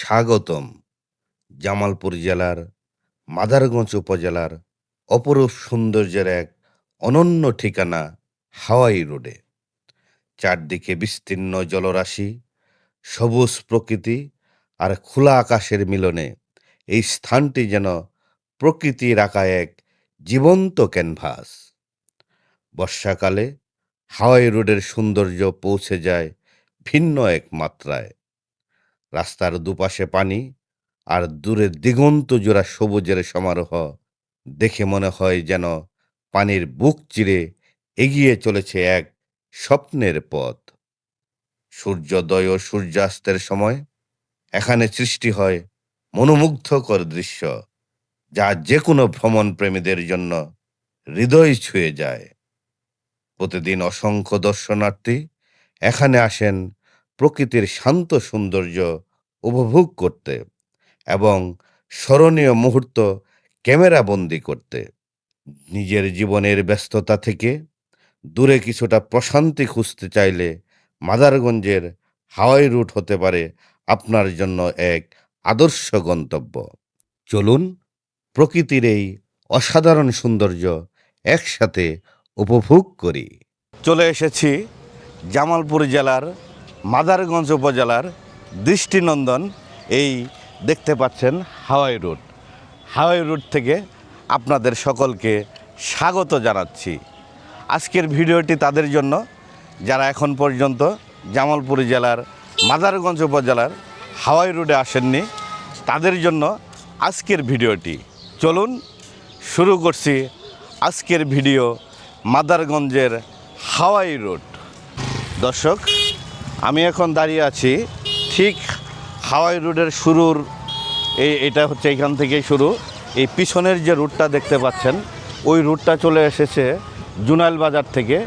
স্বাগতম জামালপুর জেলার মাদারগঞ্জ উপজেলার অপরূপ সৌন্দর্যের এক অনন্য ঠিকানা হাওয়াই রোডে। চারদিকে বিস্তীর্ণ জলরাশি, সবুজ প্রকৃতি আর খোলা আকাশের মিলনে এই স্থানটি যেন প্রকৃতির আঁকা এক জীবন্ত ক্যানভাস। বর্ষাকালে হাওয়াই রোডের সৌন্দর্য পৌঁছে যায় ভিন্ন এক মাত্রায়। রাস্তার দুপাশে পানি আর দূরে দিগন্ত জোড়া সবুজের সমারোহ দেখে মনে হয় যেন পানির বুক চিরে এগিয়ে চলেছে এক স্বপ্নের পথ। সূর্যোদয় ও সূর্যাস্তের সময় এখানে সৃষ্টি হয় মনোমুগ্ধকর দৃশ্য, যা যে কোনো ভ্রমণ প্রেমীদের জন্য হৃদয় ছুঁয়ে যায়। প্রতিদিন অসংখ্য দর্শনার্থী এখানে আসেন প্রকৃতির শান্ত সৌন্দর্য উপভোগ করতে এবং স্মরণীয় মুহূর্ত ক্যামেরাবন্দি করতে। নিজের জীবনের ব্যস্ততা থেকে দূরে কিছুটা প্রশান্তি খুঁজতে চাইলে মাদারগঞ্জের হাওয়াই রুট হতে পারে আপনার জন্য এক আদর্শ গন্তব্য। চলুন প্রকৃতির এই অসাধারণ সৌন্দর্য একসাথে উপভোগ করি। চলে এসেছি জামালপুর জেলার মাদারগঞ্জ উপজেলার দৃষ্টিনন্দন এই দেখতে পাচ্ছেন হাওয়াই রুট। হাওয়াই রুট থেকে আপনাদের সকলকে স্বাগত জানাচ্ছি। আজকের ভিডিওটি তাদের জন্য যারা এখন পর্যন্ত জামালপুর জেলার মাদারগঞ্জ উপজেলার হাওয়াই রোডে আসেননি, তাদের জন্য আজকের ভিডিওটি। চলুন শুরু করছি আজকের ভিডিও মাদারগঞ্জের হাওয়াই রোড। দর্শক, আমি এখন দাঁড়িয়ে আছি ঠিক হাওয়াই রোডের শুরুর এটা হচ্ছে এখান থেকেই শুরু। এই পিছনের যে রুটটা দেখতে পাচ্ছেন, ওই রুটটা চলে এসেছে জুনাইল বাজার থেকে,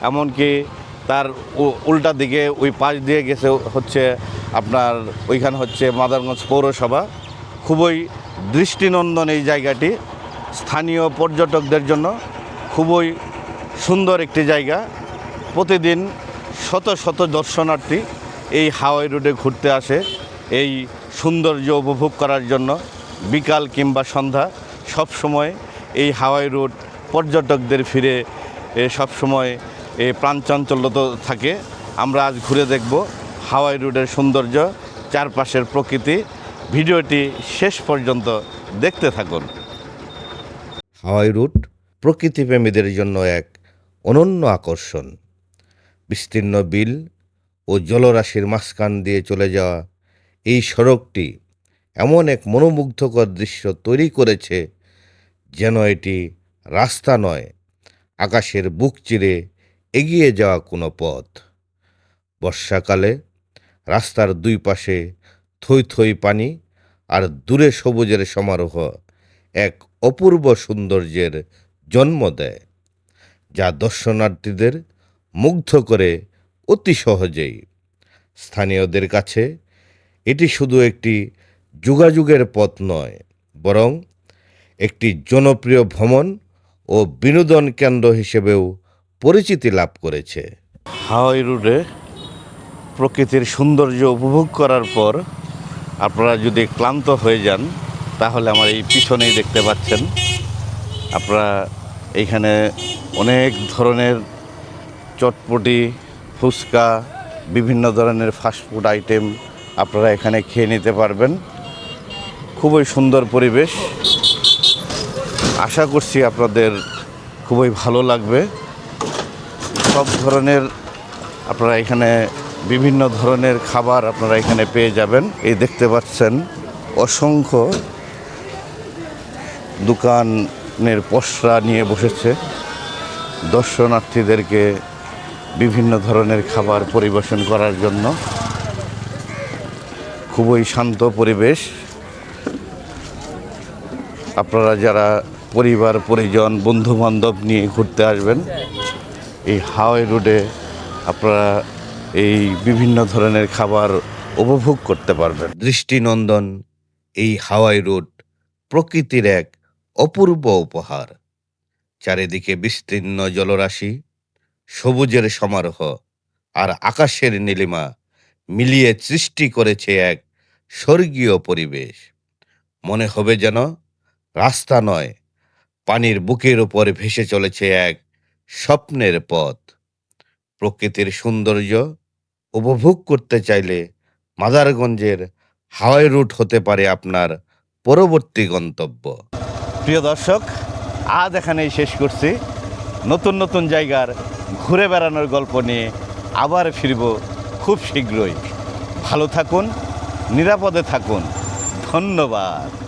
এমনকি তার উল্টা দিকে ওই পাশ দিয়ে গেছে হচ্ছে আপনার ওইখানে হচ্ছে মাদারগঞ্জ পৌরসভা। খুবই দৃষ্টিনন্দন এই জায়গাটি, স্থানীয় পর্যটকদের জন্য খুবই সুন্দর একটি জায়গা। প্রতিদিন শত শত দর্শনার্থী এই হাওয়াই রোডে ঘুরতে আসে এই সৌন্দর্য উপভোগ করার জন্য। বিকাল কিংবা সন্ধ্যা সব সময় এই হাওয়াই রোড পর্যটকদের ফিরে সব সময় প্রাণচাঞ্চল্যতা থাকে। আমরা আজ ঘুরে দেখব হাওয়াই রোডের সৌন্দর্য, চারপাশের প্রকৃতি। ভিডিওটি শেষ পর্যন্ত দেখতে থাকুন। হাওয়াই রুট প্রকৃতিপ্রেমীদের জন্য এক অনন্য আকর্ষণ। বিস্তীর্ণ বিল ও জলরাশির মাঝখান দিয়ে চলে যাওয়া এই সড়কটি এমন এক মনোমুগ্ধকর দৃশ্য তৈরি করেছে যেন এটি রাস্তা নয়, আকাশের বুক চিরে এগিয়ে যাওয়া কোনো পথ। বর্ষাকালে রাস্তার দুই পাশে থই থই পানি আর দূরে সবুজের সমারোহ এক অপূর্ব সৌন্দর্যের জন্ম দেয়, যা দর্শনার্থীদের মুগ্ধ করে অতি সহজেই। স্থানীয়দের কাছে এটি শুধু একটি যোগাযোগের পথ নয়, বরং একটি জনপ্রিয় ভ্রমণ ও বিনোদন কেন্দ্র হিসেবেও পরিচিতি লাভ করেছে। হাওয়াই রোডে প্রকৃতির সৌন্দর্য উপভোগ করার পর আপনারা যদি ক্লান্ত হয়ে যান, তাহলে আমার এই পিছনেই দেখতে পাচ্ছেন আপনারা এইখানে অনেক ধরনের চটপটি, ফুচকা, বিভিন্ন ধরনের ফাস্টফুড আইটেম আপনারা এখানে খেয়ে নিতে পারবেন। খুবই সুন্দর পরিবেশ, আশা করছি আপনাদের খুবই ভালো লাগবে। সব ধরনের আপনারা এখানে বিভিন্ন ধরনের খাবার আপনারা এখানে পেয়ে যাবেন। এই দেখতে পাচ্ছেন অসংখ্য দোকানের পসরা নিয়ে বসেছে দর্শনার্থীদেরকে বিভিন্ন ধরনের খাবার পরিবেশন করার জন্য। খুবই শান্ত পরিবেশ। আপনারা যারা পরিবার পরিজন বন্ধুবান্ধব নিয়ে ঘুরতে আসবেন, এই হাওয়াই রোডে আপনারা এই বিভিন্ন ধরনের খাবার উপভোগ করতে পারবেন। দৃষ্টিনন্দন এই হাওয়াই রোড প্রকৃতির এক অপূর্ব উপহার। চারিদিকে বিস্তীর্ণ জলরাশি, সবুজের সমারোহ আর আকাশের নীলিমা মিলিয়ে সৃষ্টি করেছে এক স্বর্গীয় পরিবেশ। মনে হবে যেন রাস্তা নয়, পানির বুকের উপর ভেসে চলেছে এক স্বপ্নের পথ। প্রকৃতির সৌন্দর্য উপভোগ করতে চাইলে মাদারগঞ্জের হাওয়াই রুট হতে পারে আপনার পরবর্তী গন্তব্য। প্রিয় দর্শক, আজ এখানেই শেষ করছি। নতুন নতুন জায়গার ঘুরে বেড়ানোর গল্প নিয়ে আবার ফিরব খুব শীঘ্রই। ভালো থাকুন, নিরাপদে থাকুন। ধন্যবাদ।